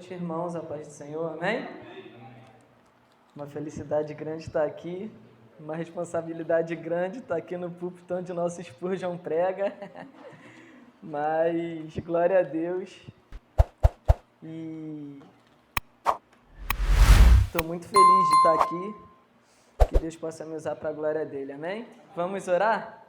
noite, irmãos, a paz do Senhor, amém? Uma felicidade grande estar aqui, uma responsabilidade grande estar aqui no púlpito onde o nosso Spurgeon prega, mas glória a Deus, e estou muito feliz de estar aqui, que Deus possa me usar para a glória dele, amém? Vamos orar?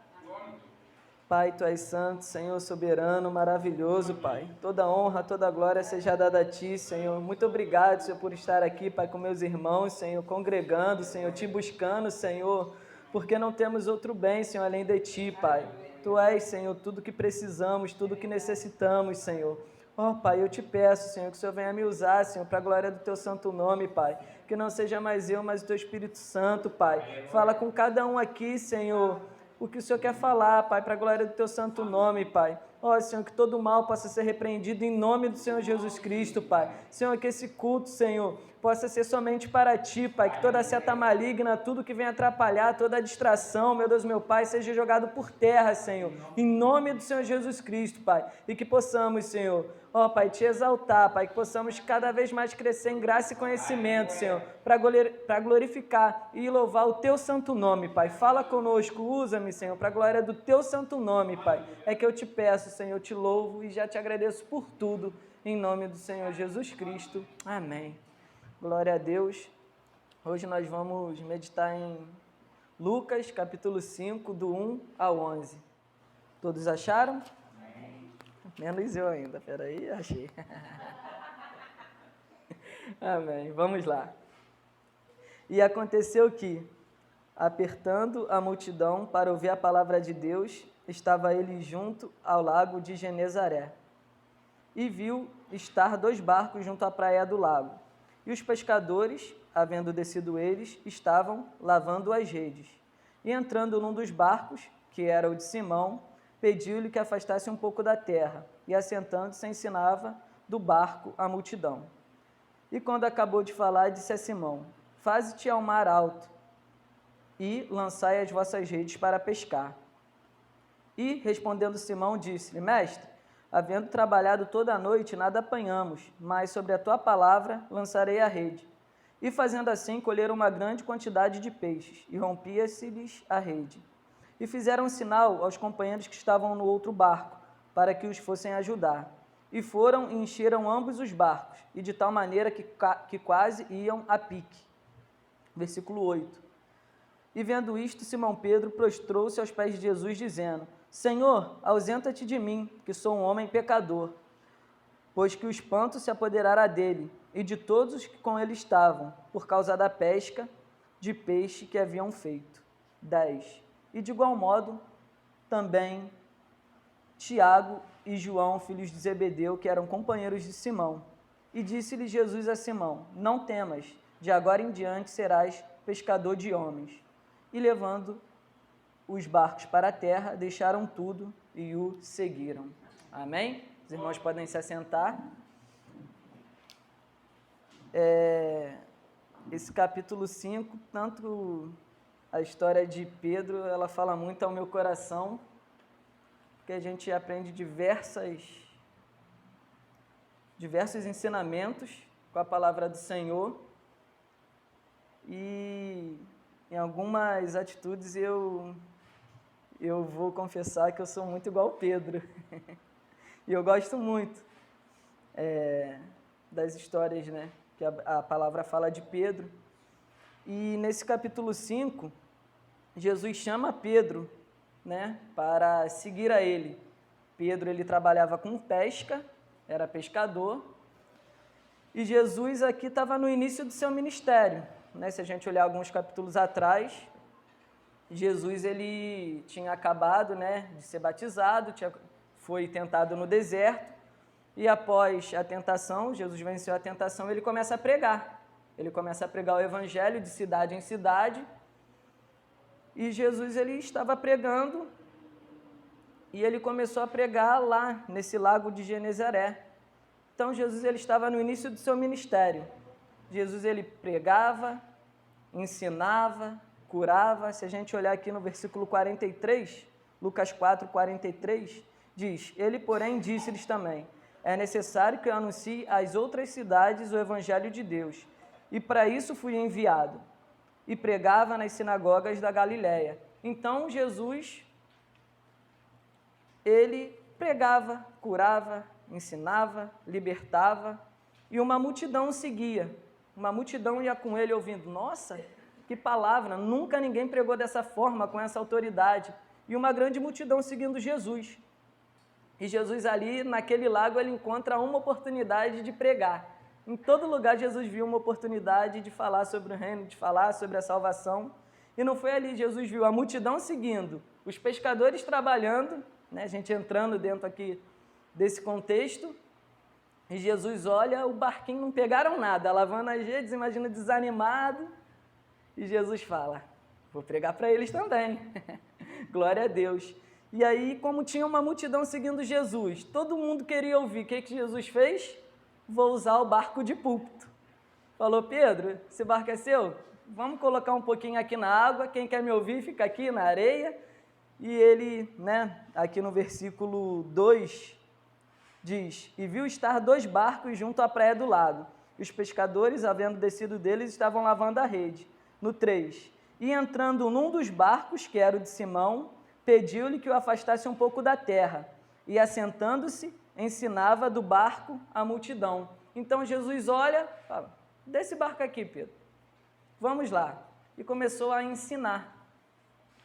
Pai, Tu és santo, Senhor soberano, maravilhoso, Pai. Toda honra, toda glória seja dada a Ti, Senhor. Muito obrigado, Senhor, por estar aqui, Pai, com meus irmãos, Senhor, congregando, Senhor, Te buscando, Senhor, porque não temos outro bem, Senhor, além de Ti, Pai. Tu és, Senhor, tudo que precisamos, tudo que necessitamos, Senhor. Ó, Pai, eu Te peço, Senhor, que o Senhor venha me usar, Senhor, para a glória do Teu santo nome, Pai. Que não seja mais eu, mas o Teu Espírito Santo, Pai. Fala com cada um aqui, Senhor, o que o Senhor quer falar, Pai, para a glória do Teu santo nome, Pai. Ó, Senhor, que todo mal possa ser repreendido em nome do Senhor Jesus Cristo, Pai. Senhor, que esse culto, Senhor, possa ser somente para Ti, Pai. Que toda seta maligna, tudo que vem atrapalhar, toda distração, meu Deus, meu Pai, seja jogado por terra, Senhor. Em nome do Senhor Jesus Cristo, Pai. E que possamos, Senhor, ó, Pai, Te exaltar, Pai. Que possamos cada vez mais crescer em graça e conhecimento, Senhor, para glorificar e louvar o Teu santo nome, Pai. Fala conosco, usa-me, Senhor, para a glória do Teu santo nome, Pai. É que eu Te peço, Senhor, eu Te louvo e já Te agradeço por tudo, em nome do Senhor Jesus Cristo. Amém. Glória a Deus. Hoje nós vamos meditar em Lucas, capítulo 5, do 1 ao 11. Todos acharam? Amém. Menos eu ainda. Peraí, achei. Amém. Vamos lá. E aconteceu que, apertando a multidão para ouvir a palavra de Deus, estava ele junto ao lago de Genezaré. E viu estar 2 barcos junto à praia do lago. E os pescadores, havendo descido eles, estavam lavando as redes. E entrando num dos barcos, que era o de Simão, pediu-lhe que afastasse um pouco da terra, e assentando-se ensinava do barco a multidão. E quando acabou de falar, disse a Simão: Faze-te ao mar alto, e lançai as vossas redes para pescar. E, respondendo Simão, disse-lhe: Mestre, havendo trabalhado toda a noite, nada apanhamos, mas sobre a tua palavra lançarei a rede. E fazendo assim, colheram uma grande quantidade de peixes, e rompia-se-lhes a rede. E fizeram um sinal aos companheiros que estavam no outro barco, para que os fossem ajudar. E foram e encheram ambos os barcos, e de tal maneira que quase iam a pique. Versículo 8. E vendo isto, Simão Pedro prostrou-se aos pés de Jesus, dizendo: Senhor, ausenta-te de mim, que sou um homem pecador. Pois que o espanto se apoderara dele e de todos os que com ele estavam, por causa da pesca de peixe que haviam feito. 10. E de igual modo, também Tiago e João, filhos de Zebedeu, que eram companheiros de Simão. E disse-lhe Jesus a Simão: Não temas, de agora em diante serás pescador de homens. E levando os barcos para a terra, deixaram tudo e o seguiram. Amém? Os irmãos podem se assentar. Esse capítulo 5, tanto a história de Pedro, ela fala muito ao meu coração, porque a gente aprende diversos ensinamentos com a palavra do Senhor, e em algumas atitudes eu vou confessar que eu sou muito igual Pedro. E eu gosto muito das histórias, né, que a palavra fala de Pedro. E nesse capítulo 5, Jesus chama Pedro, né, para seguir a ele. Pedro, ele trabalhava com pesca, era pescador. E Jesus aqui estava no início do seu ministério, né? Se a gente olhar alguns capítulos atrás, Jesus, ele tinha acabado, né, de ser batizado, foi tentado no deserto, e após a tentação, Jesus venceu a tentação, ele começa a pregar. Ele começa a pregar o evangelho de cidade em cidade, e Jesus, ele estava pregando, e ele começou a pregar lá, nesse lago de Genezaré. Então, Jesus, ele estava no início do seu ministério. Jesus, ele pregava, ensinava, curava. Se a gente olhar aqui no versículo 43, Lucas 4, 43, diz: Ele, porém, disse-lhes também: é necessário que eu anuncie às outras cidades o Evangelho de Deus. E para isso fui enviado. E pregava nas sinagogas da Galiléia. Então Jesus, ele pregava, curava, ensinava, libertava, e uma multidão o seguia. Uma multidão ia com ele ouvindo, nossa, que palavra, nunca ninguém pregou dessa forma, com essa autoridade. E uma grande multidão seguindo Jesus. E Jesus ali, naquele lago, ele encontra uma oportunidade de pregar. Em todo lugar, Jesus viu uma oportunidade de falar sobre o reino, de falar sobre a salvação. E não foi ali, Jesus viu a multidão seguindo, os pescadores trabalhando, né, a gente entrando dentro aqui desse contexto, e Jesus olha, o barquinho não pegaram nada, lavando as redes, imagina desanimado, e Jesus fala, vou pregar para eles também, glória a Deus. E aí, como tinha uma multidão seguindo Jesus, todo mundo queria ouvir, o que Jesus fez? Vou usar o barco de púlpito. Falou, Pedro, esse barco é seu? Vamos colocar um pouquinho aqui na água, quem quer me ouvir fica aqui na areia. E ele, né, aqui no versículo 2, diz, e viu estar 2 barcos junto à praia do lago. E os pescadores, havendo descido deles, estavam lavando a rede. No 3, e entrando num dos barcos, que era o de Simão, pediu-lhe que o afastasse um pouco da terra. E assentando-se, ensinava do barco a multidão. Então Jesus olha, fala, desce barco aqui, Pedro. Vamos lá. E começou a ensinar.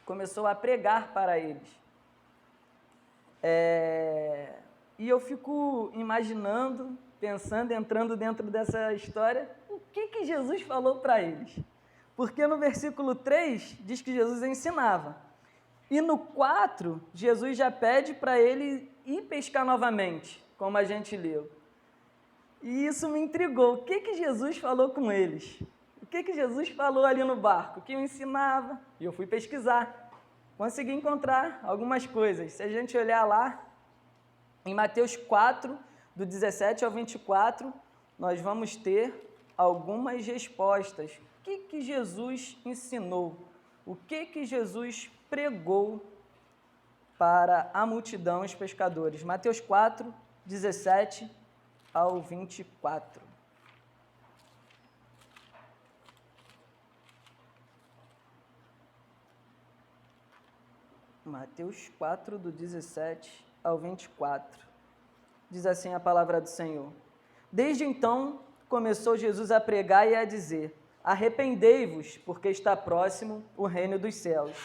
Começou a pregar para eles. E eu fico imaginando, pensando, entrando dentro dessa história, o que Jesus falou para eles. Porque no versículo 3 diz que Jesus ensinava. E no 4, Jesus já pede para ele ir pescar novamente, como a gente leu. E isso me intrigou. O que Jesus falou com eles? O que Jesus falou ali no barco? Que eu ensinava. E eu fui pesquisar. Consegui encontrar algumas coisas. Se a gente olhar lá, em Mateus 4, do 17 ao 24, nós vamos ter algumas respostas. O que Jesus ensinou? O que Jesus pregou para a multidão, os pescadores? Mateus 4, 17 ao 24. Mateus 4, do 17 ao 24. Diz assim a palavra do Senhor. Desde então, começou Jesus a pregar e a dizer, arrependei-vos, porque está próximo o reino dos céus.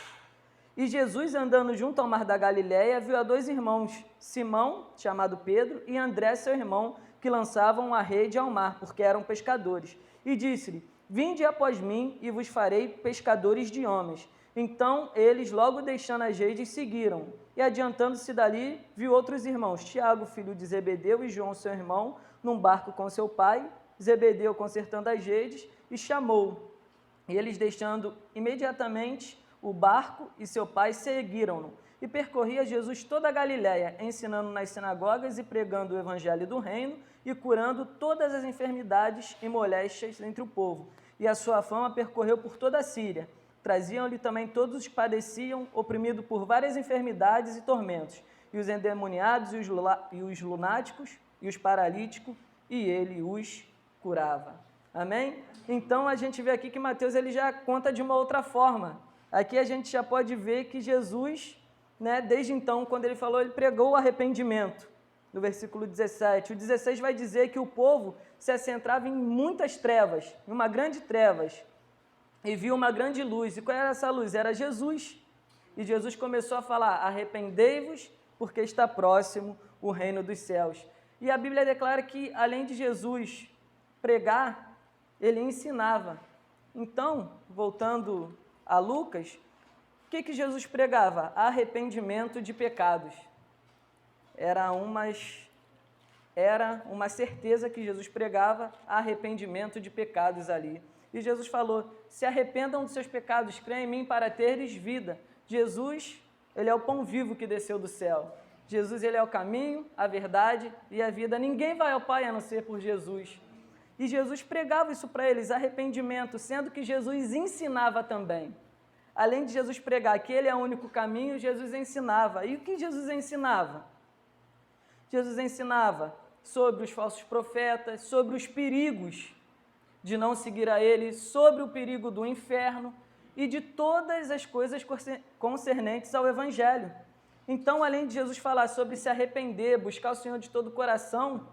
E Jesus, andando junto ao mar da Galiléia, viu a 2 irmãos, Simão, chamado Pedro, e André, seu irmão, que lançavam a rede ao mar, porque eram pescadores. E disse-lhe, vinde após mim, e vos farei pescadores de homens. Então, eles, logo deixando as redes, seguiram. E adiantando-se dali, viu outros irmãos, Tiago, filho de Zebedeu, e João, seu irmão, num barco com seu pai, Zebedeu consertando as redes, e chamou. E eles, deixando imediatamente o barco e seu pai, seguiram-no. E percorria Jesus toda a Galiléia, ensinando nas sinagogas e pregando o evangelho do reino e curando todas as enfermidades e moléstias entre o povo. E a sua fama percorreu por toda a Síria. Traziam-lhe também todos os que padeciam, oprimidos por várias enfermidades e tormentos, e os endemoniados, e os lunáticos, e os paralíticos, e ele os curava. Amém? Então, a gente vê aqui que Mateus ele já conta de uma outra forma. Aqui a gente já pode ver que Jesus, né, desde então, quando ele falou, ele pregou o arrependimento, no versículo 17. O 16 vai dizer que o povo se assentrava em muitas trevas, em uma grande trevas, e viu uma grande luz. E qual era essa luz? Era Jesus. E Jesus começou a falar, arrependei-vos, porque está próximo o reino dos céus. E a Bíblia declara que, além de Jesus pregar, ele ensinava. Então, voltando a Lucas, o que Jesus pregava? Arrependimento de pecados. Era uma certeza que Jesus pregava, arrependimento de pecados ali. E Jesus falou, se arrependam dos seus pecados, creem em mim para teres vida. Jesus, ele é o pão vivo que desceu do céu. Jesus, ele é o caminho, a verdade e a vida. Ninguém vai ao Pai a não ser por Jesus. E Jesus pregava isso para eles, arrependimento, sendo que Jesus ensinava também. Além de Jesus pregar que ele é o único caminho, Jesus ensinava. E o que Jesus ensinava? Jesus ensinava sobre os falsos profetas, sobre os perigos de não seguir a Ele, sobre o perigo do inferno e de todas as coisas concernentes ao Evangelho. Então, além de Jesus falar sobre se arrepender, buscar o Senhor de todo o coração,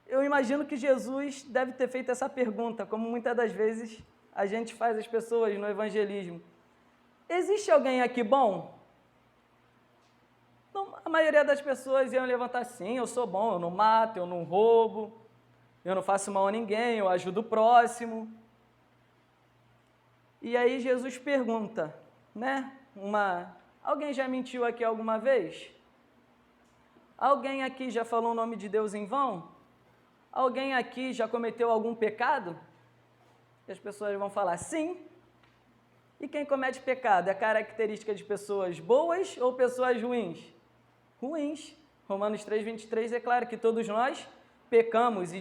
eu imagino que Jesus deve ter feito essa pergunta, como muitas das vezes a gente faz às pessoas no evangelismo. Existe alguém aqui bom? Então, a maioria das pessoas iam levantar assim, eu sou bom, eu não mato, eu não roubo, eu não faço mal a ninguém, eu ajudo o próximo. E aí Jesus pergunta, né? Alguém já mentiu aqui alguma vez? Alguém aqui já falou o nome de Deus em vão? Alguém aqui já cometeu algum pecado? E as pessoas vão falar sim. E quem comete pecado é característica de pessoas boas ou pessoas ruins? Ruins. Romanos 3:23 declara que todos nós pecamos e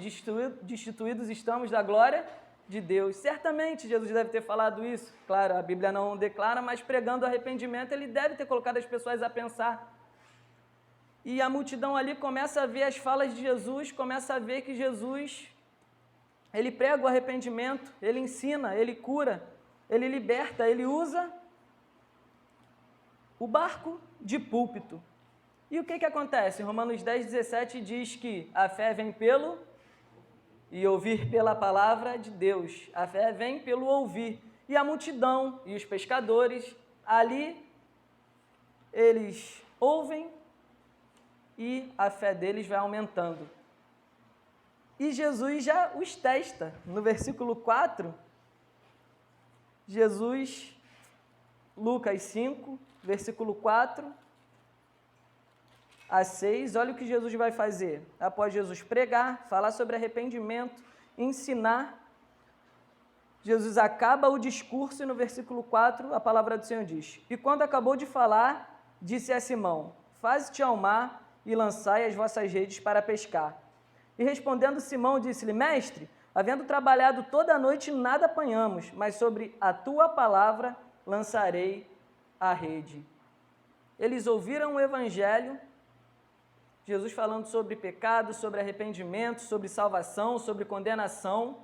destituídos estamos da glória de Deus. Certamente Jesus deve ter falado isso. Claro, a Bíblia não declara, mas pregando arrependimento, ele deve ter colocado as pessoas a pensar. E a multidão ali começa a ver as falas de Jesus, começa a ver que Jesus, ele prega o arrependimento, ele ensina, ele cura, ele liberta, ele usa o barco de púlpito. E o que acontece? Romanos 10:17 diz que a fé vem pelo e ouvir pela palavra de Deus. A fé vem pelo ouvir. E a multidão e os pescadores, ali, eles ouvem e a fé deles vai aumentando. E Jesus já os testa. No versículo 4, Jesus, Lucas 5, versículo 4 a 6, olha o que Jesus vai fazer. Após Jesus pregar, falar sobre arrependimento, ensinar, Jesus acaba o discurso e no versículo 4 a palavra do Senhor diz: E quando acabou de falar, disse a Simão: Faze-te ao mar e lançai as vossas redes para pescar. E respondendo Simão, disse-lhe: Mestre, havendo trabalhado toda a noite, nada apanhamos, mas sobre a tua palavra lançarei a rede. Eles ouviram o evangelho, Jesus falando sobre pecado, sobre arrependimento, sobre salvação, sobre condenação.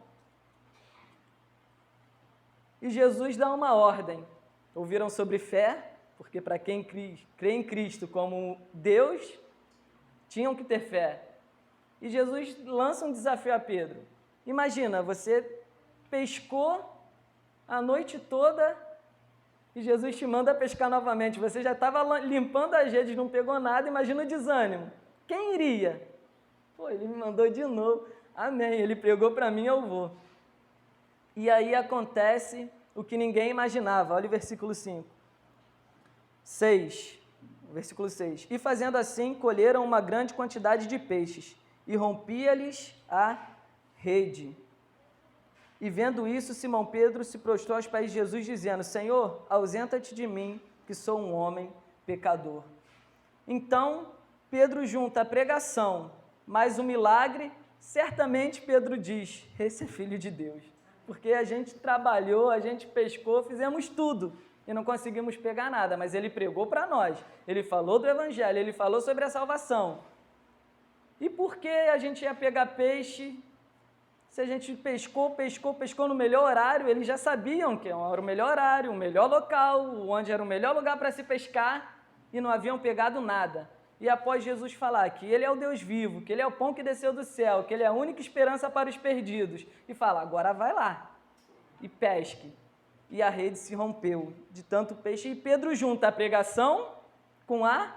E Jesus dá uma ordem. Ouviram sobre fé, porque para quem crê em Cristo como Deus, tinham que ter fé. E Jesus lança um desafio a Pedro. Imagina, você pescou a noite toda e Jesus te manda pescar novamente. Você já estava limpando as redes, não pegou nada, imagina o desânimo. Quem iria? Pô, ele me mandou de novo. Amém, ele pregou para mim, eu vou. E aí acontece o que ninguém imaginava. Olha o versículo 5. 6. Versículo 6. E fazendo assim, colheram uma grande quantidade de peixes, e rompia-lhes a rede. E vendo isso, Simão Pedro se prostrou aos pés de Jesus, dizendo: Senhor, ausenta-te de mim, que sou um homem pecador. Então, Pedro junta a pregação, mais um milagre, certamente Pedro diz: esse é filho de Deus. Porque a gente trabalhou, a gente pescou, fizemos tudo e não conseguimos pegar nada, mas ele pregou para nós, ele falou do evangelho, ele falou sobre a salvação. E por que a gente ia pegar peixe? Se a gente pescou no melhor horário, eles já sabiam que era o melhor horário, o melhor local, onde era o melhor lugar para se pescar, e não haviam pegado nada. E após Jesus falar que Ele é o Deus vivo, que Ele é o pão que desceu do céu, que Ele é a única esperança para os perdidos, e fala: agora vai lá e pesque. E a rede se rompeu de tanto peixe. E Pedro junta a pregação com a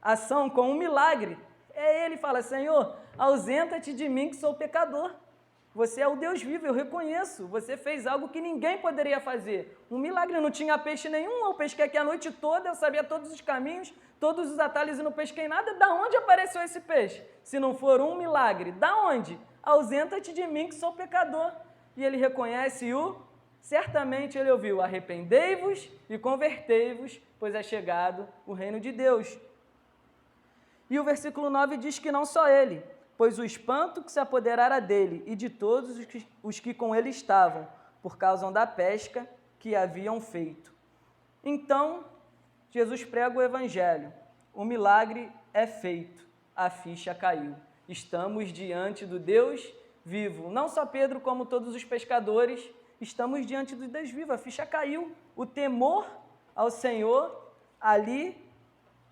ação, com um milagre. Ele fala: Senhor, ausenta-te de mim que sou pecador. Você é o Deus vivo, eu reconheço. Você fez algo que ninguém poderia fazer. Um milagre, não tinha peixe nenhum. Eu pesquei aqui a noite toda, eu sabia todos os caminhos, todos os atalhos e não pesquei nada. Da onde apareceu esse peixe? Se não for um milagre, da onde? Ausenta-te de mim que sou pecador. E ele reconhece certamente ele ouviu: arrependei-vos e convertei-vos, pois é chegado o reino de Deus. E o versículo 9 diz que não só ele, pois o espanto que se apoderara dele e de todos os que com ele estavam, por causa da pesca que haviam feito. Então, Jesus prega o evangelho, o milagre é feito, a ficha caiu. estamos diante do Deus vivo. Não só Pedro, como todos os pescadores, estamos diante do Deus vivo. A ficha caiu. O temor ao Senhor ali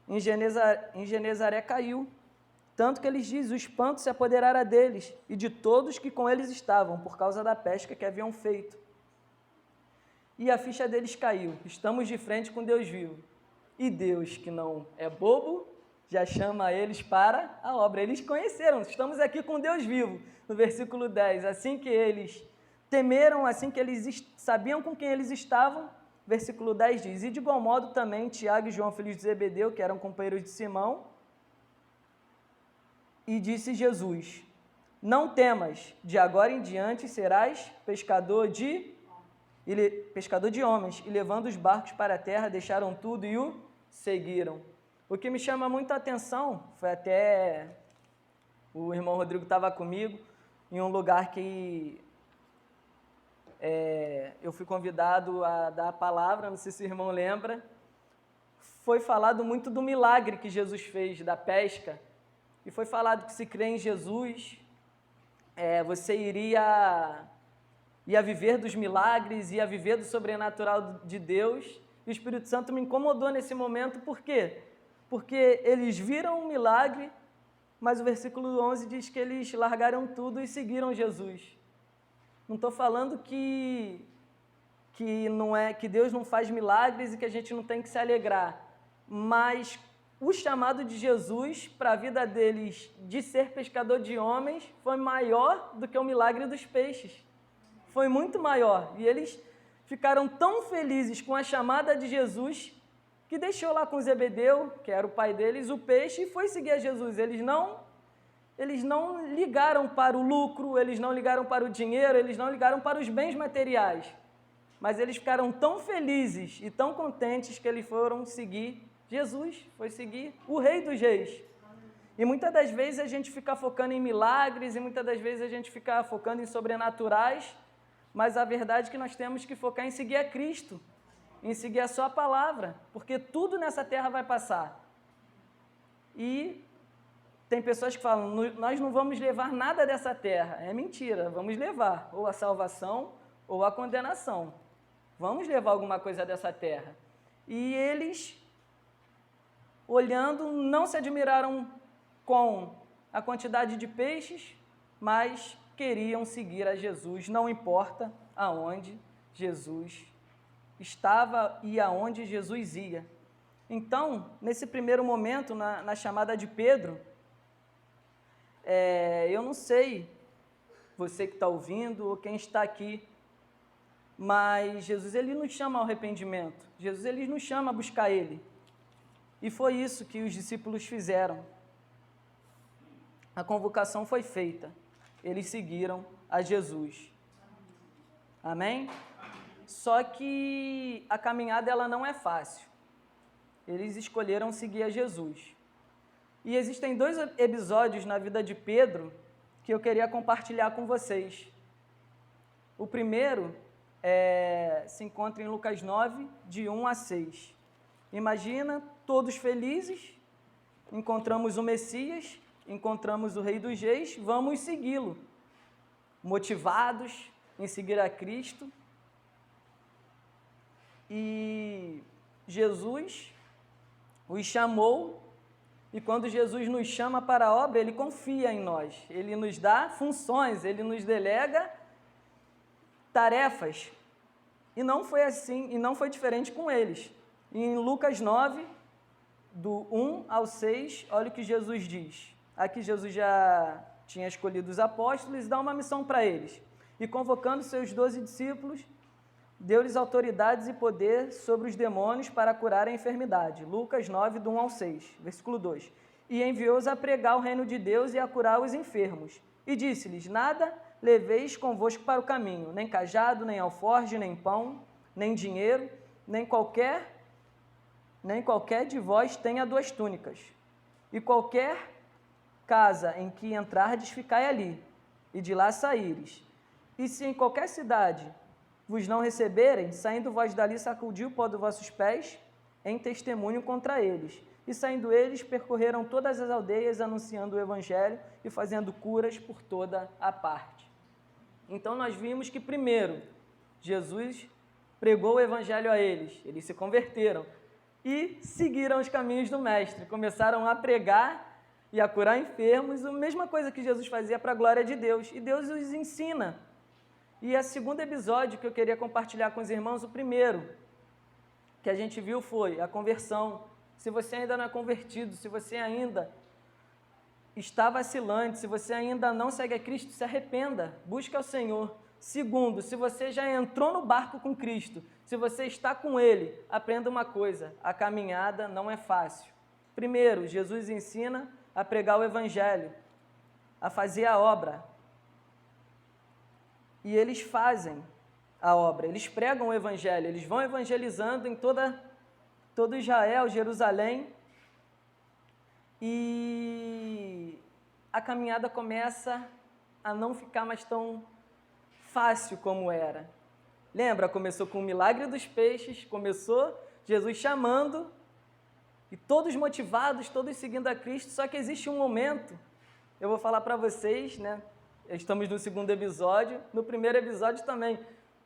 em Genezaré caiu. Tanto que eles dizem, o espanto se apoderara deles e de todos que com eles estavam, por causa da pesca que haviam feito. E a ficha deles caiu. Estamos de frente com Deus vivo. E Deus, que não é bobo, já chama eles para a obra. Eles conheceram, estamos aqui com Deus vivo. No versículo 10, assim que eles temeram, assim que eles sabiam com quem eles estavam, versículo 10 diz, e de igual modo também Tiago e João, filhos de Zebedeu, que eram companheiros de Simão, e disse Jesus, não temas, de agora em diante serás pescador de homens, e levando os barcos para a terra, deixaram tudo e o seguiram. O que me chama muito a atenção, foi até o irmão Rodrigo estava comigo, em um lugar que eu fui convidado a dar a palavra, não sei se o irmão lembra, foi falado muito do milagre que Jesus fez, da pesca, e foi falado que se crê em Jesus, você iria viver dos milagres, ia viver do sobrenatural de Deus, e o Espírito Santo me incomodou nesse momento, por quê? Porque eles viram um milagre, mas o versículo 11 diz que eles largaram tudo e seguiram Jesus. Não estou falando que Deus não faz milagres e que a gente não tem que se alegrar, mas o chamado de Jesus para a vida deles de ser pescador de homens foi maior do que o milagre dos peixes. Foi muito maior. E eles ficaram tão felizes com a chamada de Jesus que deixou lá com Zebedeu, que era o pai deles, o peixe e foi seguir a Jesus. Eles não ligaram para o lucro, eles não ligaram para o dinheiro, eles não ligaram para os bens materiais. Mas eles ficaram tão felizes e tão contentes que eles foram seguir Jesus, foi seguir o Rei dos Reis. E muitas das vezes a gente fica focando em milagres e muitas das vezes a gente fica focando em sobrenaturais, mas a verdade é que nós temos que focar em seguir a Cristo, em seguir a sua palavra, porque tudo nessa terra vai passar. E tem pessoas que falam, nós não vamos levar nada dessa terra. É mentira, vamos levar ou a salvação ou a condenação. Vamos levar alguma coisa dessa terra. E eles, olhando, não se admiraram com a quantidade de peixes, mas queriam seguir a Jesus, não importa aonde Jesus estava e aonde Jesus ia. Então, nesse primeiro momento, na chamada de Pedro, eu não sei, você que está ouvindo ou quem está aqui, mas Jesus ele nos chama ao arrependimento, Jesus ele nos chama a buscar Ele. E foi isso que os discípulos fizeram. A convocação foi feita, eles seguiram a Jesus. Amém? Só que a caminhada ela não é fácil. Eles escolheram seguir a Jesus. E existem 2 episódios na vida de Pedro que eu queria compartilhar com vocês. O primeiro se encontra em Lucas 9, de 1 a 6. Imagina, todos felizes, encontramos o Messias, encontramos o Rei dos Reis, vamos segui-lo, motivados em seguir a Cristo. E Jesus os chamou, e quando Jesus nos chama para a obra, Ele confia em nós, Ele nos dá funções, Ele nos delega tarefas, e não foi assim, e não foi diferente com eles. Em Lucas 9, do 1 ao 6, olha o que Jesus diz. Aqui Jesus já tinha escolhido os apóstolos e dá uma missão para eles. E convocando seus 12 discípulos, deu-lhes autoridades e poder sobre os demônios para curar a enfermidade. Lucas 9, do 1 ao 6, versículo 2. E enviou-os a pregar o reino de Deus e a curar os enfermos. E disse-lhes, nada leveis convosco para o caminho, nem cajado, nem alforje, nem pão, nem dinheiro, nem qualquer de vós tenha 2 túnicas. E qualquer casa em que entrardes, ficai ali, e de lá saíres. E se em qualquer cidade vos não receberem, saindo vós dali, sacudi o pó dos vossos pés, em testemunho contra eles. E saindo eles, percorreram todas as aldeias, anunciando o evangelho e fazendo curas por toda a parte. Então nós vimos que primeiro, Jesus pregou o evangelho a eles se converteram e seguiram os caminhos do mestre, começaram a pregar e a curar enfermos, a mesma coisa que Jesus fazia para a glória de Deus, e Deus os ensina. E o segundo episódio que eu queria compartilhar com os irmãos, o primeiro que a gente viu foi a conversão. Se você ainda não é convertido, se você ainda está vacilante, se você ainda não segue a Cristo, se arrependa, busque ao Senhor. Segundo, se você já entrou no barco com Cristo, se você está com Ele, aprenda uma coisa, a caminhada não é fácil. Primeiro, Jesus ensina a pregar o Evangelho, a fazer a obra. E eles fazem a obra, eles pregam o Evangelho, eles vão evangelizando em todo Israel, Jerusalém, e a caminhada começa a não ficar mais tão fácil como era. Lembra? Começou com o milagre dos peixes, começou Jesus chamando, e todos motivados, todos seguindo a Cristo, só que existe um momento, eu vou falar para vocês, né? Estamos no segundo episódio, no primeiro episódio também,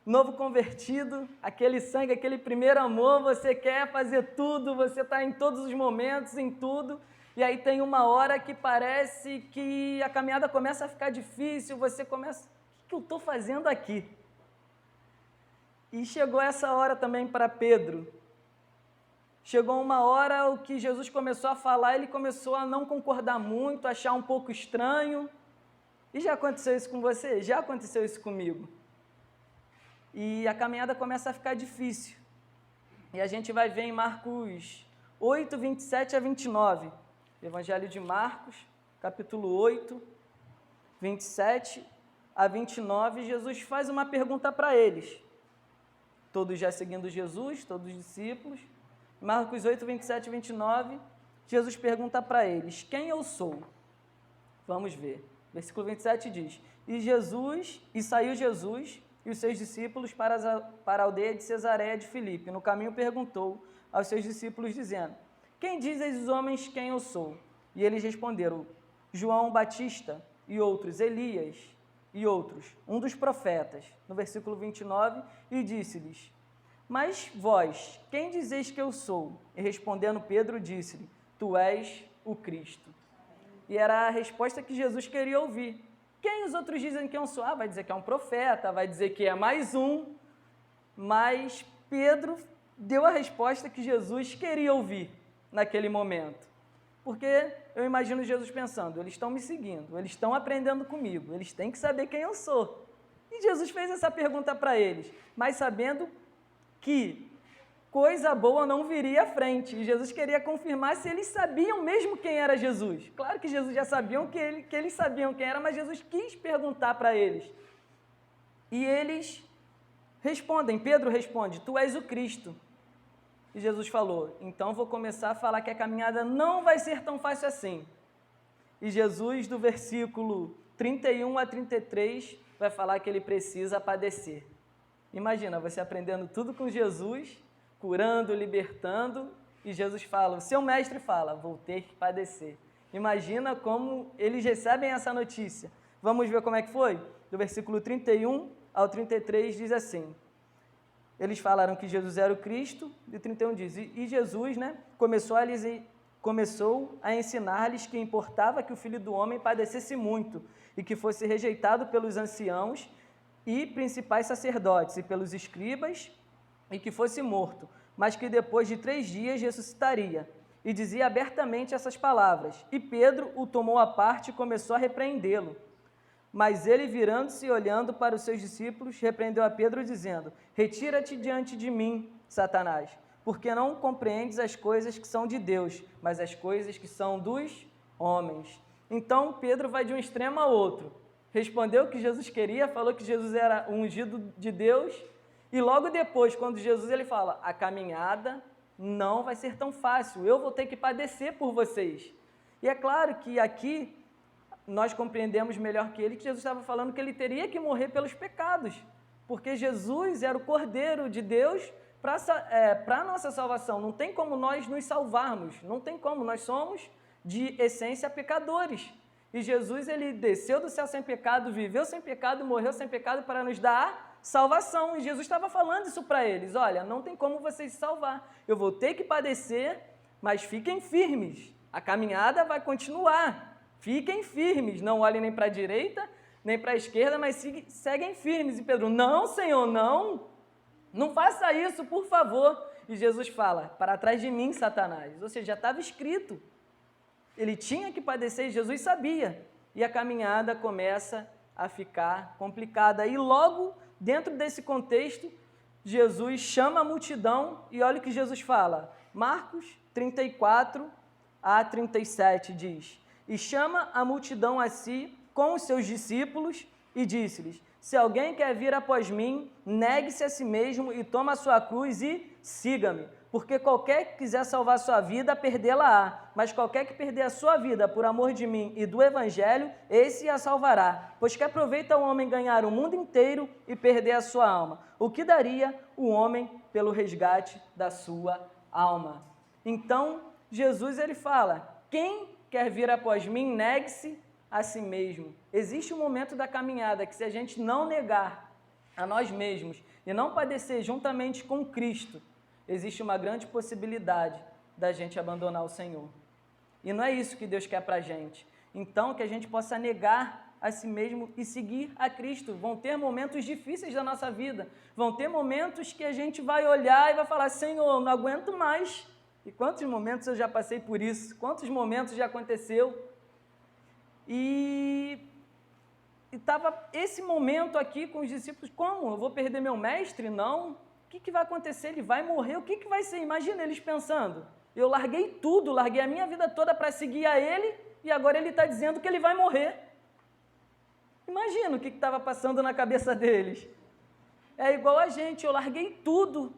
novo convertido, aquele sangue, aquele primeiro amor, você quer fazer tudo, você está em todos os momentos, em tudo, e aí tem uma hora que parece que a caminhada começa a ficar difícil, você começa, o que eu estou fazendo aqui? E chegou essa hora também para Pedro. Chegou uma hora o que Jesus começou a falar, ele começou a não concordar muito, achar um pouco estranho. E já aconteceu isso com você? Já aconteceu isso comigo. E a caminhada começa a ficar difícil. E a gente vai ver em Marcos 8, 27 a 29. Evangelho de Marcos, capítulo 8, 27 a 29, Jesus faz uma pergunta para eles. Todos já seguindo Jesus, todos os discípulos. Marcos 8, 27 e 29, Jesus pergunta para eles, quem eu sou? Vamos ver. Versículo 27 diz, e saiu Jesus e os seus discípulos para a aldeia de Cesareia de Filipe. No caminho perguntou aos seus discípulos, dizendo, quem dizem os homens quem eu sou? E eles responderam, João Batista, e outros, Elias, e outros, um dos profetas. No versículo 29, e disse-lhes, mas vós, quem dizeis que eu sou? E respondendo Pedro, disse-lhe, tu és o Cristo. E era a resposta que Jesus queria ouvir. Quem os outros dizem que eu sou? Ah, vai dizer que é um profeta, vai dizer que é mais um. Mas Pedro deu a resposta que Jesus queria ouvir naquele momento. Porque eu imagino Jesus pensando, eles estão me seguindo, eles estão aprendendo comigo, eles têm que saber quem eu sou. E Jesus fez essa pergunta para eles, mas sabendo que coisa boa não viria à frente. E Jesus queria confirmar se eles sabiam mesmo quem era Jesus. Claro que Jesus já sabiam que eles sabiam quem era, mas Jesus quis perguntar para eles. E eles respondem, Pedro responde, tu és o Cristo. E Jesus falou, então vou começar a falar que a caminhada não vai ser tão fácil assim. E Jesus, do versículo 31 a 33, vai falar que ele precisa padecer. Imagina, você aprendendo tudo com Jesus, curando, libertando, e Jesus fala, o seu mestre fala, vou ter que padecer. Imagina como eles recebem essa notícia. Vamos ver como é que foi? Do versículo 31 ao 33 diz assim, eles falaram que Jesus era o Cristo, e 31 diz, e Jesus, começou a ensinar-lhes que importava que o Filho do Homem padecesse muito, e que fosse rejeitado pelos anciãos e principais sacerdotes, e pelos escribas, e que fosse morto, mas que depois de 3 dias ressuscitaria. E dizia abertamente essas palavras. E Pedro o tomou à parte e começou a repreendê-lo. Mas ele, virando-se e olhando para os seus discípulos, repreendeu a Pedro, dizendo, retira-te diante de mim, Satanás, porque não compreendes as coisas que são de Deus, mas as coisas que são dos homens. Então, Pedro vai de um extremo a outro. Respondeu o que Jesus queria, falou que Jesus era o ungido de Deus, e logo depois, quando Jesus ele fala, a caminhada não vai ser tão fácil, eu vou ter que padecer por vocês. E é claro que aqui nós compreendemos melhor que ele, que Jesus estava falando que ele teria que morrer pelos pecados, porque Jesus era o Cordeiro de Deus para a nossa salvação. Não tem como nós nos salvarmos, não tem como, nós somos de essência pecadores. E Jesus, ele desceu do céu sem pecado, viveu sem pecado, morreu sem pecado para nos dar salvação. E Jesus estava falando isso para eles, olha, não tem como vocês se salvar, eu vou ter que padecer, mas fiquem firmes, a caminhada vai continuar, fiquem firmes, não olhem nem para a direita, nem para a esquerda, mas seguem firmes. E Pedro, não, Senhor, não faça isso, por favor. E Jesus fala, para trás de mim, Satanás. Ou seja, já estava escrito. Ele tinha que padecer e Jesus sabia. E a caminhada começa a ficar complicada. E logo, dentro desse contexto, Jesus chama a multidão e olha o que Jesus fala. Marcos 34 a 37 diz, e chama a multidão a si com os seus discípulos e disse-lhes, se alguém quer vir após mim, negue-se a si mesmo e toma a sua cruz e siga-me. Porque qualquer que quiser salvar a sua vida, perdê-la-á. Mas qualquer que perder a sua vida por amor de mim e do Evangelho, esse a salvará. Pois que aproveita o homem ganhar o mundo inteiro e perder a sua alma? O que daria o homem pelo resgate da sua alma? Então, Jesus ele fala, quem quer vir após mim, negue-se a si mesmo. Existe um momento da caminhada que se a gente não negar a nós mesmos e não padecer juntamente com Cristo, existe uma grande possibilidade da gente abandonar o Senhor. E não é isso que Deus quer para a gente. Então, que a gente possa negar a si mesmo e seguir a Cristo. Vão ter momentos difíceis da nossa vida. Vão ter momentos que a gente vai olhar e vai falar, Senhor, não aguento mais. E quantos momentos eu já passei por isso? Quantos momentos já aconteceu? E estava esse momento aqui com os discípulos, como? Eu vou perder meu mestre? Não. O que vai acontecer? Ele vai morrer? O que vai ser? Imagina eles pensando, eu larguei tudo, larguei a minha vida toda para seguir a ele e agora ele está dizendo que ele vai morrer. Imagina o que estava passando na cabeça deles. É igual a gente, eu larguei tudo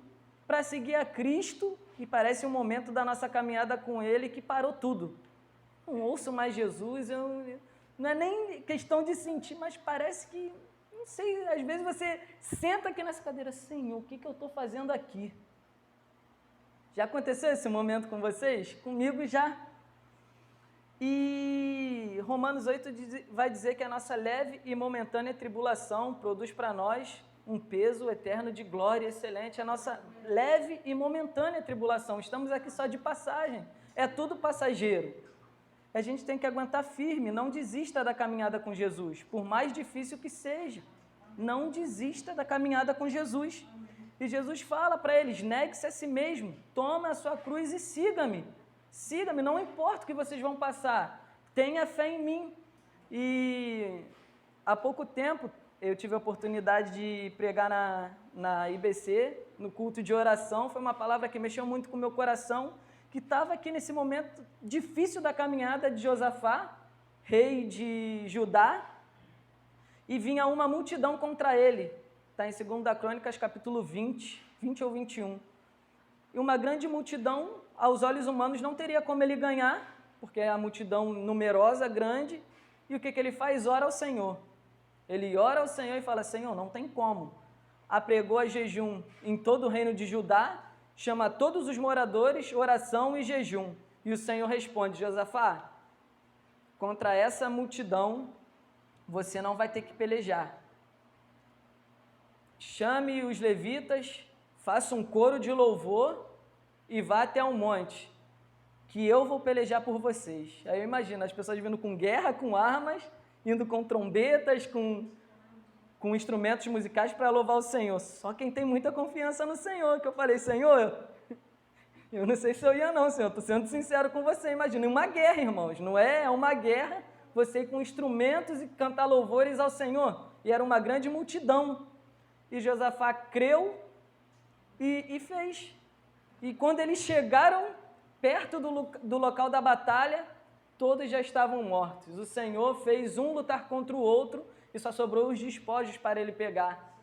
para seguir a Cristo e parece um momento da nossa caminhada com ele que parou tudo. Não ouço mais Jesus, não é nem questão de sentir, mas parece que, não sei, às vezes você senta aqui nessa cadeira, Senhor, o que eu estou fazendo aqui? Já aconteceu esse momento com vocês? Comigo já. E Romanos 8 vai dizer que a nossa leve e momentânea tribulação produz para nós um peso eterno de glória excelente. A nossa leve e momentânea tribulação, estamos aqui só de passagem, é tudo passageiro. A gente tem que aguentar firme, não desista da caminhada com Jesus, por mais difícil que seja. Não desista da caminhada com Jesus. E Jesus fala para eles, negue-se a si mesmo, tome a sua cruz e siga-me. Siga-me, não importa o que vocês vão passar, tenha fé em mim. E há pouco tempo eu tive a oportunidade de pregar na IBC, no culto de oração, foi uma palavra que mexeu muito com o meu coração, que estava aqui nesse momento difícil da caminhada de Josafá, rei de Judá, e vinha uma multidão contra ele. Está em 2 Crônicas, capítulo 20 ou 21. E uma grande multidão, aos olhos humanos, não teria como ele ganhar, porque é a multidão numerosa, grande, e o que ele faz? Ora ao Senhor. Ele ora ao Senhor e fala, Senhor, não tem como. Apregou a jejum em todo o reino de Judá, chama todos os moradores, oração e jejum. E o Senhor responde, Josafá, contra essa multidão você não vai ter que pelejar. Chame os levitas, faça um coro de louvor e vá até um monte, que eu vou pelejar por vocês. Aí eu imagino as pessoas vindo com guerra, com armas, indo com trombetas, com instrumentos musicais para louvar o Senhor. Só quem tem muita confiança no Senhor, que eu falei, Senhor, eu não sei se eu ia não, Senhor, estou sendo sincero com você, imagina, uma guerra, irmãos, não é? É uma guerra, você ir com instrumentos e cantar louvores ao Senhor, e era uma grande multidão, e Josafá creu e fez, e quando eles chegaram perto do local da batalha, todos já estavam mortos, o Senhor fez um lutar contra o outro, e só sobrou os despojos para ele pegar.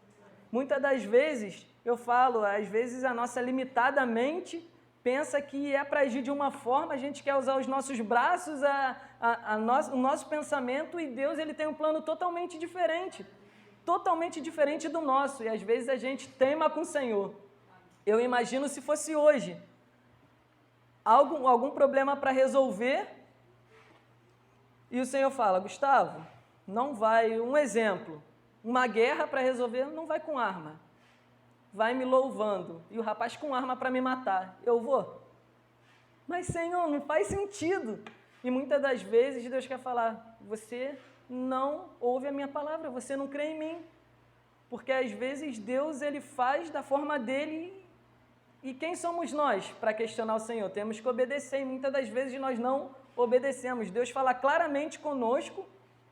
Muitas das vezes, eu falo, às vezes a nossa limitada mente pensa que é para agir de uma forma, a gente quer usar os nossos braços, o nosso pensamento, e Deus ele tem um plano totalmente diferente do nosso, e às vezes a gente teima com o Senhor. Eu imagino se fosse hoje, algum problema para resolver, e o Senhor fala, Gustavo, não vai, um exemplo, uma guerra para resolver não vai com arma, vai me louvando, e o rapaz com arma para me matar, eu vou? Mas Senhor, não faz sentido. E muitas das vezes Deus quer falar, você não ouve a minha palavra, você não crê em mim, porque às vezes Deus ele faz da forma dele. E quem somos nós para questionar o Senhor? Temos que obedecer, e muitas das vezes nós não obedecemos. Deus fala claramente conosco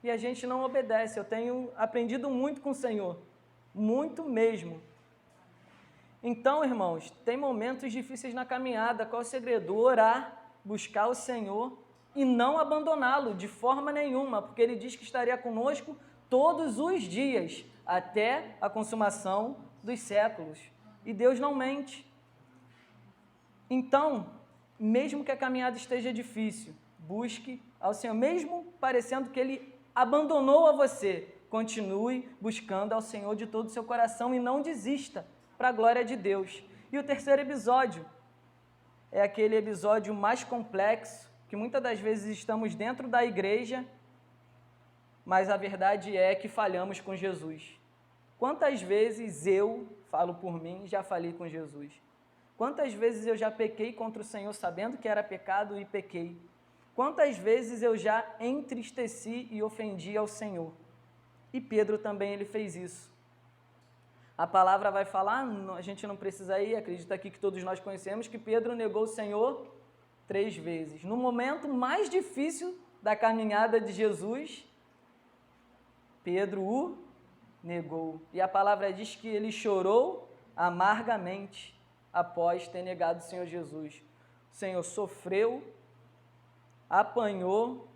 e a gente não obedece. Eu tenho aprendido muito com o Senhor, muito mesmo. Então, irmãos, tem momentos difíceis na caminhada. Qual é o segredo? Orar, buscar o Senhor e não abandoná-lo de forma nenhuma, porque Ele diz que estaria conosco todos os dias, até a consumação dos séculos. E Deus não mente. Então, mesmo que a caminhada esteja difícil, busque ao Senhor, mesmo parecendo que Ele abandonou a você, continue buscando ao Senhor de todo o seu coração e não desista, para a glória de Deus. E o terceiro episódio é aquele episódio mais complexo, que muitas das vezes estamos dentro da igreja, mas a verdade é que falhamos com Jesus. Quantas vezes eu, falo por mim, já falhei com Jesus? Quantas vezes eu já pequei contra o Senhor sabendo que era pecado e pequei? Quantas vezes eu já entristeci e ofendi ao Senhor? E Pedro também ele fez isso. A palavra vai falar, a gente não precisa ir, acredita aqui que todos nós conhecemos, que Pedro negou o Senhor 3 vezes. No momento mais difícil da caminhada de Jesus, Pedro o negou. E a palavra diz que ele chorou amargamente após ter negado o Senhor Jesus. O Senhor sofreu, apanhou,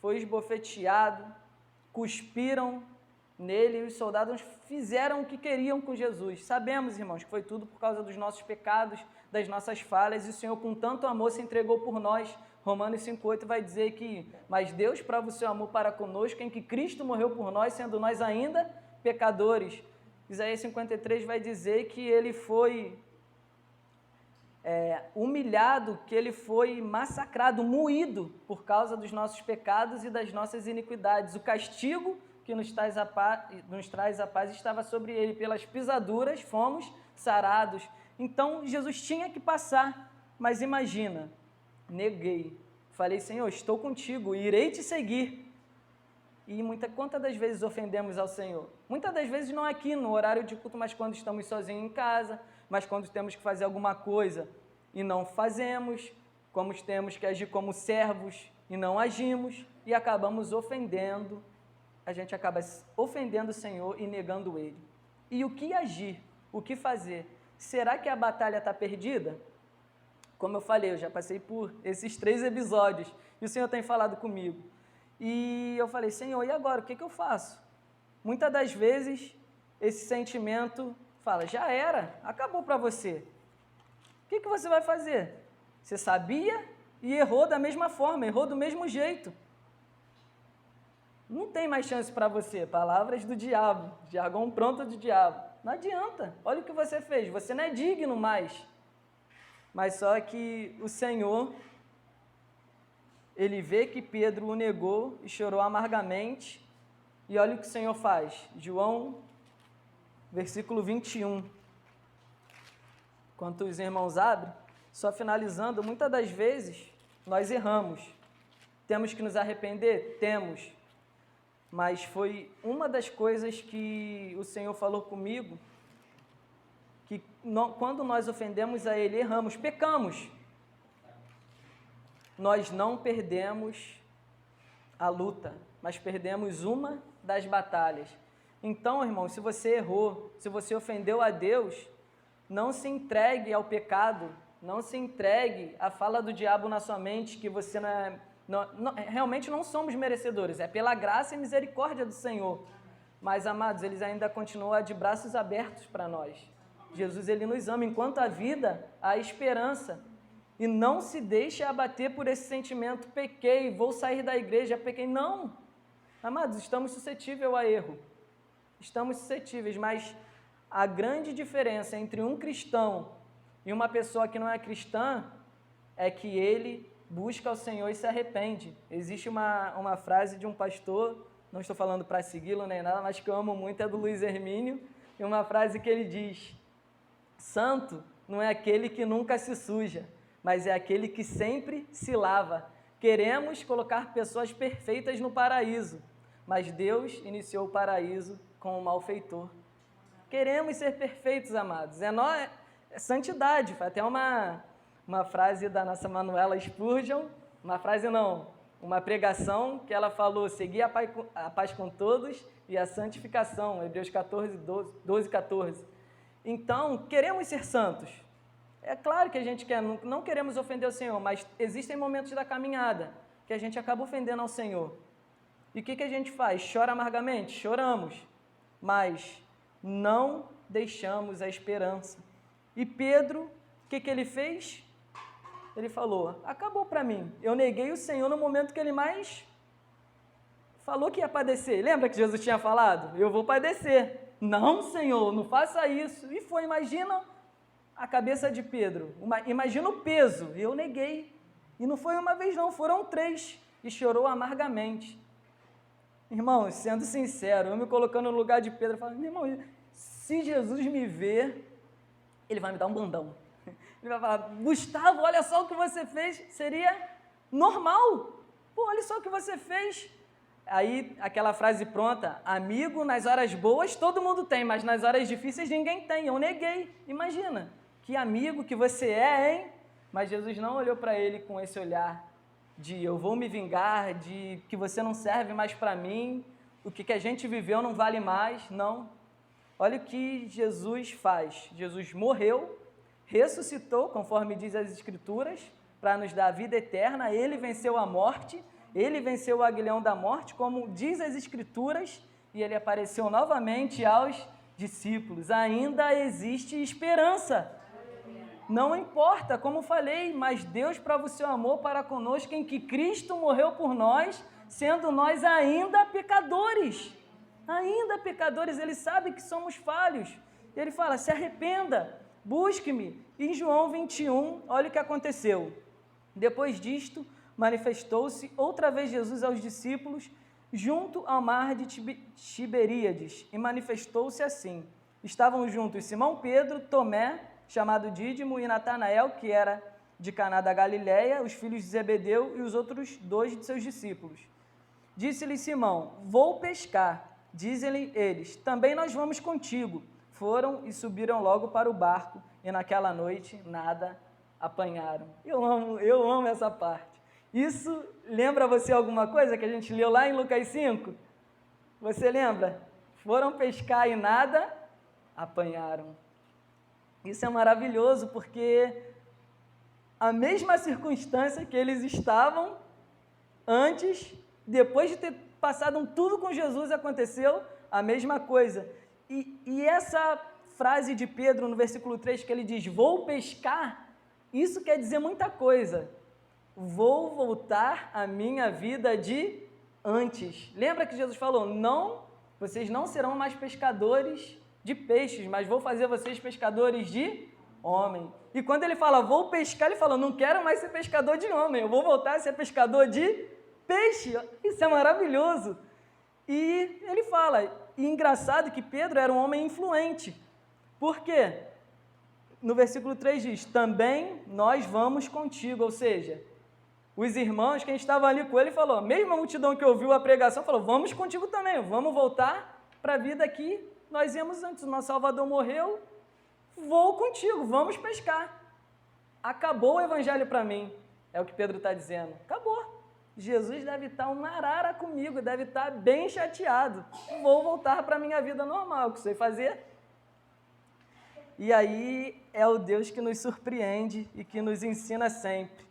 foi esbofeteado, cuspiram nele e os soldados fizeram o que queriam com Jesus. Sabemos, irmãos, que foi tudo por causa dos nossos pecados, das nossas falhas, e o Senhor com tanto amor se entregou por nós. Romanos 5,8 vai dizer que, mas Deus prova o seu amor para conosco, em que Cristo morreu por nós, sendo nós ainda pecadores. Isaías 53 vai dizer que ele foi humilhado, que ele foi massacrado, moído por causa dos nossos pecados e das nossas iniquidades. O castigo que nos traz a paz estava sobre ele. Pelas pisaduras fomos sarados. Então Jesus tinha que passar, mas imagina, neguei. Falei, Senhor, estou contigo, irei te seguir. E quantas das vezes ofendemos ao Senhor? Muitas das vezes não aqui no horário de culto, mas quando estamos sozinhos em casa, mas quando temos que fazer alguma coisa e não fazemos, como temos que agir como servos e não agimos, e acabamos ofendendo, a gente acaba ofendendo o Senhor e negando Ele. E o que agir? O que fazer? Será que a batalha está perdida? Como eu falei, eu já passei por esses 3 episódios, e o Senhor tem falado comigo. E eu falei, Senhor, e agora? O que eu faço? Muitas das vezes, esse sentimento fala, já era, acabou para você. O que você vai fazer? Você sabia e errou da mesma forma, errou do mesmo jeito. Não tem mais chance para você. Palavras do diabo, jargão pronto do diabo. Não adianta, olha o que você fez, você não é digno mais. Mas só que o Senhor, ele vê que Pedro o negou e chorou amargamente. E olha o que o Senhor faz. João, versículo 21. Enquanto os irmãos abrem, só finalizando, muitas das vezes nós erramos. Temos que nos arrepender? Temos. Mas foi uma das coisas que o Senhor falou comigo, que quando nós ofendemos a Ele, erramos, pecamos. Nós não perdemos a luta, mas perdemos uma das batalhas. Então, irmão, se você errou, se você ofendeu a Deus, não se entregue ao pecado, não se entregue à fala do diabo na sua mente, que você realmente não somos merecedores, é pela graça e misericórdia do Senhor. Mas, amados, eles ainda continuam de braços abertos para nós. Jesus, ele nos ama. Enquanto há vida, há esperança. E não se deixe abater por esse sentimento, pequei, vou sair da igreja, pequei. Não, amados, estamos suscetíveis a erro. Estamos suscetíveis, mas a grande diferença entre um cristão E uma pessoa que não é cristã é que ele busca o Senhor e se arrepende. Existe uma frase de um pastor, não estou falando para segui-lo nem nada, mas que eu amo muito, é do Luiz Hermínio, e uma frase que ele diz: santo não é aquele que nunca se suja, mas é aquele que sempre se lava. Queremos colocar pessoas perfeitas no paraíso, mas Deus iniciou o paraíso com o malfeitor. Queremos ser perfeitos, amados. É santidade. Foi até uma frase da nossa Manuela Spurgeon, uma pregação que ela falou: seguir a paz com todos e a santificação, Hebreus 12, 14. Então, queremos ser santos. É claro que a gente não queremos ofender o Senhor, mas existem momentos da caminhada que a gente acaba ofendendo ao Senhor. E o que a gente faz? Chora amargamente? Choramos, mas não deixamos a esperança. E Pedro, o que ele fez? Ele falou: acabou para mim. Eu neguei o Senhor no momento que ele mais falou que ia padecer. Lembra que Jesus tinha falado? Eu vou padecer. Não, Senhor, não faça isso. E foi, imagina a cabeça de Pedro. Imagina o peso. Eu neguei. E não foi uma vez não, foram 3. E chorou amargamente. Irmãos, sendo sincero, eu me colocando no lugar de Pedro, falando: meu irmão, se Jesus me ver, ele vai me dar um bandão. Ele vai falar: Gustavo, olha só o que você fez. Seria normal. Pô, olha só o que você fez. Aí, aquela frase pronta: amigo, nas horas boas todo mundo tem, mas nas horas difíceis ninguém tem. Eu neguei. Imagina, que amigo que você é, hein? Mas Jesus não olhou para ele com esse olhar de eu vou me vingar, de que você não serve mais para mim, o que a gente viveu não vale mais. Não. Olha o que Jesus faz. Jesus morreu, ressuscitou, conforme diz as Escrituras, para nos dar a vida eterna. Ele venceu a morte, ele venceu o aguilhão da morte, como diz as Escrituras, e ele apareceu novamente aos discípulos. Ainda existe esperança. Não importa, como falei, mas Deus prova o seu amor para conosco em que Cristo morreu por nós, sendo nós ainda pecadores. Ainda pecadores, ele sabe que somos falhos. Ele fala: se arrependa, busque-me. Em João 21, olha o que aconteceu. Depois disto, manifestou-se outra vez Jesus aos discípulos junto ao mar de Tiberíades, e manifestou-se assim. Estavam juntos Simão Pedro, Tomé, chamado Dídimo, e Natanael, que era de Caná da Galileia, os filhos de Zebedeu, e os outros 2 de seus discípulos. Disse-lhe Simão: vou pescar. Dizem-lhe eles: também nós vamos contigo. Foram e subiram logo para o barco, e naquela noite nada apanharam. Eu amo essa parte. Isso lembra você alguma coisa que a gente leu lá em Lucas 5? Você lembra? Foram pescar e nada apanharam. Isso é maravilhoso, porque a mesma circunstância que eles estavam antes, depois de ter passado tudo com Jesus, aconteceu a mesma coisa. E essa frase de Pedro no versículo 3, que ele diz: vou pescar, isso quer dizer muita coisa. Vou voltar à minha vida de antes. Lembra que Jesus falou: não, vocês não serão mais pescadores de peixes, mas vou fazer vocês pescadores de homem. E quando ele fala vou pescar, ele fala: não quero mais ser pescador de homem, eu vou voltar a ser pescador de peixe. Isso é maravilhoso. E ele fala, e engraçado que Pedro era um homem influente. Por quê? No versículo 3 diz: também nós vamos contigo, ou seja, os irmãos, quem estava ali com ele, falou, mesmo a multidão que ouviu a pregação, falou: vamos contigo também, vamos voltar para a vida que nós íamos antes. O nosso Salvador morreu, vou contigo, vamos pescar. Acabou o evangelho para mim, é o que Pedro está dizendo. Acabou. Jesus deve estar uma arara comigo, deve estar bem chateado. Vou voltar para a minha vida normal, o que sei fazer. E aí é o Deus que nos surpreende e que nos ensina sempre.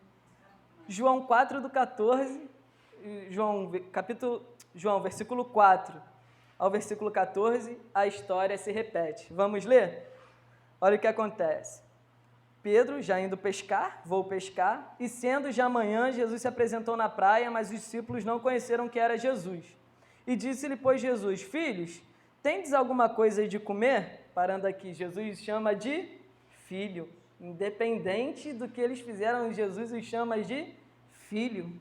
João 4, do 14, João, versículo 4 ao versículo 14, a história se repete. Vamos ler? Olha o que acontece. Pedro, já indo pescar, vou pescar, e sendo já manhã, Jesus se apresentou na praia, mas os discípulos não conheceram que era Jesus. E disse-lhe, pois, Jesus: filhos, tendes alguma coisa de comer? Parando aqui, Jesus chama de filho. Independente do que eles fizeram, Jesus os chama de filho.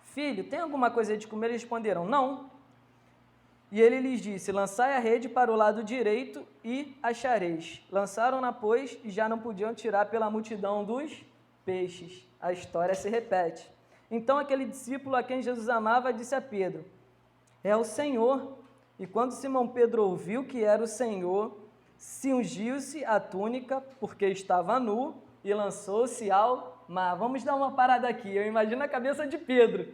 Filho, tem alguma coisa de comer? Eles responderam, não. E ele lhes disse, lançai a rede para o lado direito e achareis. Lançaram-na, pois, e já não podiam tirar pela multidão dos peixes. A história se repete. Então aquele discípulo a quem Jesus amava disse a Pedro, é o Senhor. E quando Simão Pedro ouviu que era o Senhor, cingiu-se a túnica, porque estava nu, e lançou-se ao mar. Vamos dar uma parada aqui. Eu imagino a cabeça de Pedro.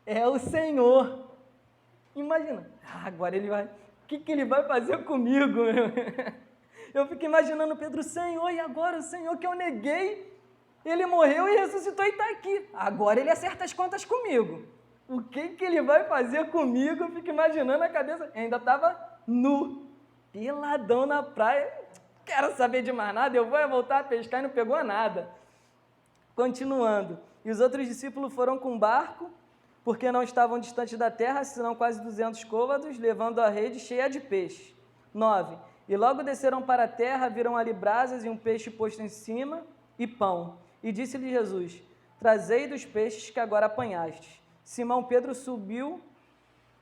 É o Senhor. Imagina. Agora ele vai... O que ele vai fazer comigo? Eu fico imaginando Pedro, Senhor, e agora o Senhor que eu neguei, ele morreu e ressuscitou e está aqui. Agora ele acerta as contas comigo. O que ele vai fazer comigo? Eu fico imaginando a cabeça. Ainda estava nu, peladão na praia. Quero saber de mais nada, eu vou voltar a pescar e não pegou nada. Continuando. E os outros discípulos foram com barco, porque não estavam distantes da terra, senão quase 200 côvados, levando a rede cheia de peixe. 9. E logo desceram para a terra, viram ali brasas e um peixe posto em cima, e pão. E disse-lhe Jesus, trazei dos peixes que agora apanhastes. Simão Pedro subiu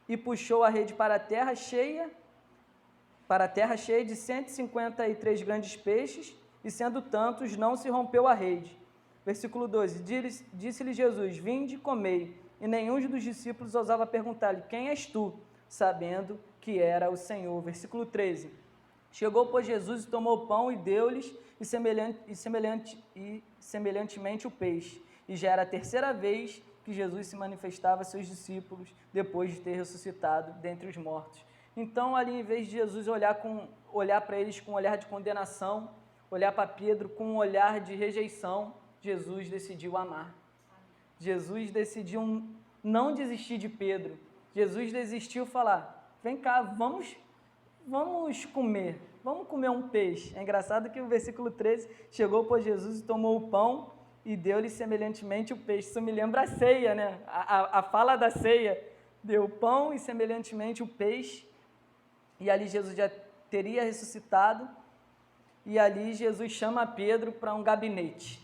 e puxou a rede para a terra cheia de 153 grandes peixes, e sendo tantos, não se rompeu a rede. Versículo 12, disse-lhe Jesus, vinde e comei. E nenhum dos discípulos ousava perguntar-lhe, quem és tu? Sabendo que era o Senhor. Versículo 13, chegou, pois, Jesus e tomou o pão e deu-lhes, e semelhantemente o peixe. E já era a terceira vez que Jesus se manifestava a seus discípulos, depois de ter ressuscitado dentre os mortos. Então, ali, em vez de Jesus olhar para eles com um olhar de condenação, olhar para Pedro com um olhar de rejeição, Jesus decidiu amar. Jesus decidiu não desistir de Pedro. Jesus desistiu falar, vem cá, vamos comer um peixe. É engraçado que o versículo 13, chegou, pois, Jesus e tomou o pão e deu-lhe semelhantemente o peixe. Isso me lembra a ceia, né? A fala da ceia. Deu o pão e semelhantemente o peixe. E ali Jesus já teria ressuscitado. E ali Jesus chama Pedro para um gabinete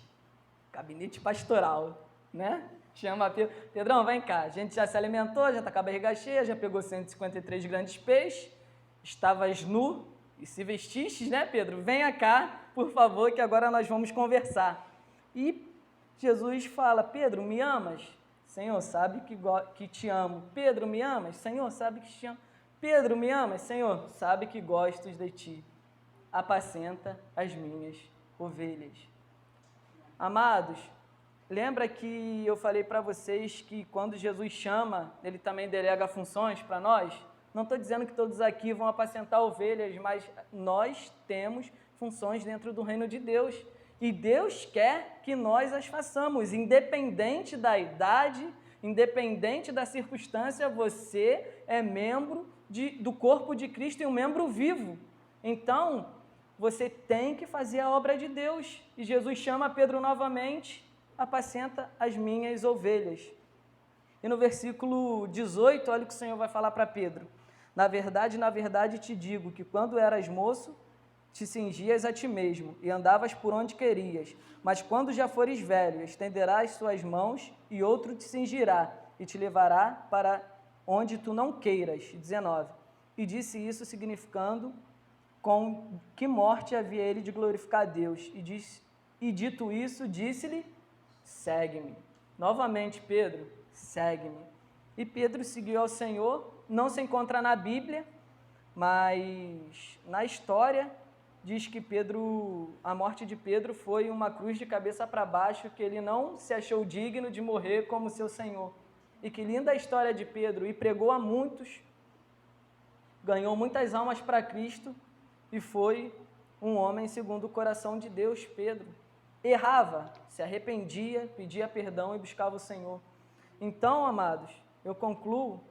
pastoral, né? Chama Pedro, Pedrão, vem cá, a gente já se alimentou, já está com a barriga cheia, já pegou 153 grandes peixes, estavas nu e se vestistes, né, Pedro? Venha cá, por favor, que agora nós vamos conversar. E Jesus fala, Pedro, me amas? Senhor, sabe que te amo. Pedro, me amas? Senhor, sabe que te amo. Pedro, me amas? Senhor, sabe que gosto de ti. Apacenta as minhas ovelhas. Amados, lembra que eu falei para vocês que quando Jesus chama, ele também delega funções para nós? Não estou dizendo que todos aqui vão apacentar ovelhas, mas nós temos funções dentro do reino de Deus. E Deus quer que nós as façamos, independente da idade, independente da circunstância, você é membro do corpo de Cristo e um membro vivo. Então, você tem que fazer a obra de Deus. E Jesus chama Pedro novamente, apacenta as minhas ovelhas. E no versículo 18, olha o que o Senhor vai falar para Pedro. Na verdade te digo que quando eras moço, te cingias a ti mesmo e andavas por onde querias. Mas quando já fores velho, estenderás suas mãos e outro te cingirá e te levará para onde tu não queiras. 19. E disse isso significando com que morte havia ele de glorificar a Deus. E dito isso, disse-lhe, segue-me. Novamente, Pedro, segue-me. E Pedro seguiu ao Senhor, não se encontra na Bíblia, mas na história diz que a morte de Pedro foi uma cruz de cabeça para baixo, que ele não se achou digno de morrer como seu Senhor. E que linda a história de Pedro, e pregou a muitos, ganhou muitas almas para Cristo, e foi um homem segundo o coração de Deus. Pedro errava, se arrependia, pedia perdão e buscava o Senhor. Então, amados, eu concluo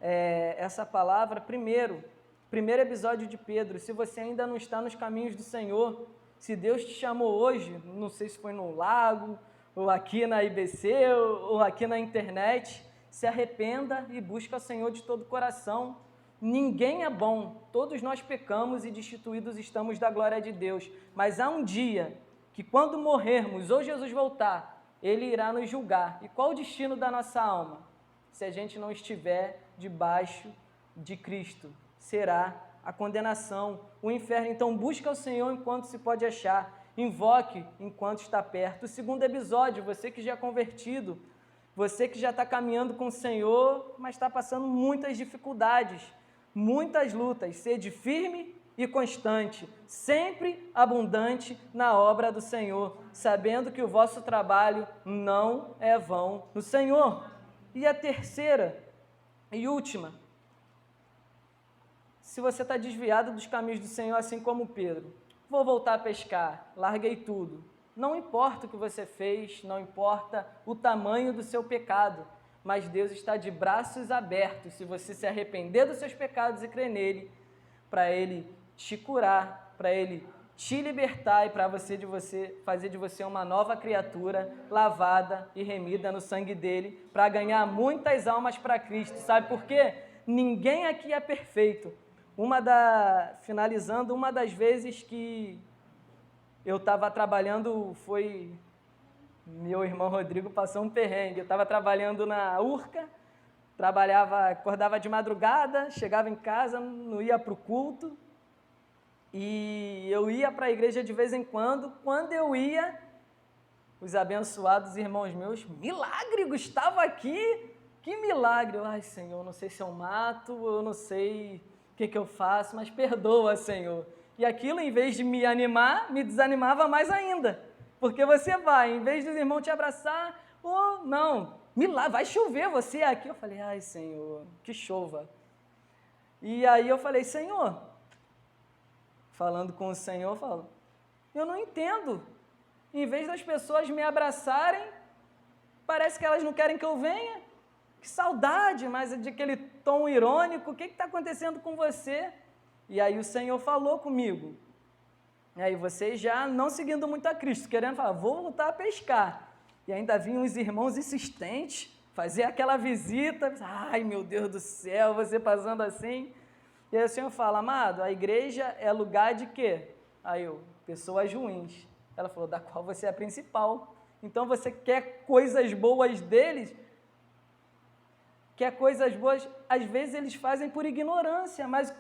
essa palavra primeiro episódio de Pedro. Se você ainda não está nos caminhos do Senhor, se Deus te chamou hoje, não sei se foi no lago, ou aqui na IBC, ou aqui na internet, se arrependa e busca o Senhor de todo o coração. Ninguém é bom, todos nós pecamos e destituídos estamos da glória de Deus. Mas há um dia que quando morrermos ou Jesus voltar, Ele irá nos julgar. E qual o destino da nossa alma? Se a gente não estiver debaixo de Cristo, será a condenação, o inferno. Então busca o Senhor enquanto se pode achar, invoque enquanto está perto. O segundo episódio, você que já é convertido, você que já está caminhando com o Senhor, mas está passando muitas dificuldades, muitas lutas, sede firme e constante, sempre abundante na obra do Senhor, sabendo que o vosso trabalho não é vão no Senhor. E a terceira e última, se você está desviado dos caminhos do Senhor, assim como Pedro, vou voltar a pescar, larguei tudo. Não importa o que você fez, não importa o tamanho do seu pecado, mas Deus está de braços abertos, se você se arrepender dos seus pecados e crer nele, para Ele te curar, para Ele te libertar e para fazer de você uma nova criatura, lavada e remida no sangue dele, para ganhar muitas almas para Cristo. Sabe por quê? Ninguém aqui é perfeito. Finalizando, uma das vezes que eu estava trabalhando, meu irmão Rodrigo passou um perrengue. Eu estava trabalhando na Urca, acordava de madrugada, chegava em casa, não ia para o culto, e eu ia para a igreja de vez em quando. Quando eu ia, os abençoados irmãos meus, milagre, Gustavo aqui, que milagre. Ai, Senhor, não sei se eu mato, eu não sei o que eu faço, mas perdoa, Senhor. E aquilo, em vez de me animar, me desanimava mais ainda. Porque você vai, em vez dos irmãos te abraçar, não, vai chover, você é aqui. Eu falei, ai, Senhor, que chova. E aí eu falei, Senhor, falando com o Senhor, eu falo, eu não entendo. Em vez das pessoas me abraçarem, parece que elas não querem que eu venha. Que saudade, mas de aquele tom irônico, o que está acontecendo com você? E aí o Senhor falou comigo. E aí vocês já não seguindo muito a Cristo, querendo falar, vou voltar a pescar. E ainda vinham os irmãos insistentes, fazer aquela visita. Ai, meu Deus do céu, você passando assim. E aí o Senhor fala, amado, a igreja é lugar de quê? Aí eu, pessoas ruins. Ela falou, da qual você é a principal. Então você quer coisas boas deles? Quer coisas boas? Às vezes eles fazem por ignorância, mas o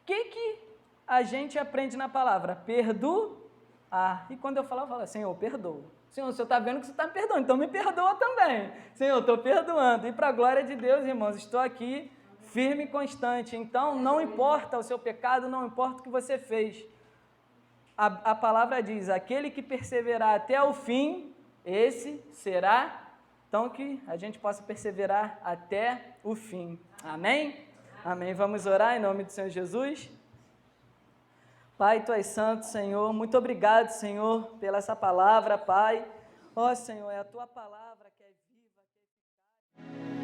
que a gente aprende na palavra? Perdoar. E quando eu falo, Senhor, perdoa. Senhor, o Senhor está vendo que você está me perdoando, então me perdoa também. Senhor, estou perdoando. E para a glória de Deus, irmãos, estou aqui firme e constante. Então, não importa o seu pecado, não importa o que você fez. A palavra diz, aquele que perseverar até o fim, esse será. Então, que a gente possa perseverar até o fim. Amém? Amém. Vamos orar em nome do Senhor Jesus. Pai, Tu és santo, Senhor. Muito obrigado, Senhor, pela essa palavra, Pai. Ó, Senhor, é a Tua palavra que é viva, que é eficaz.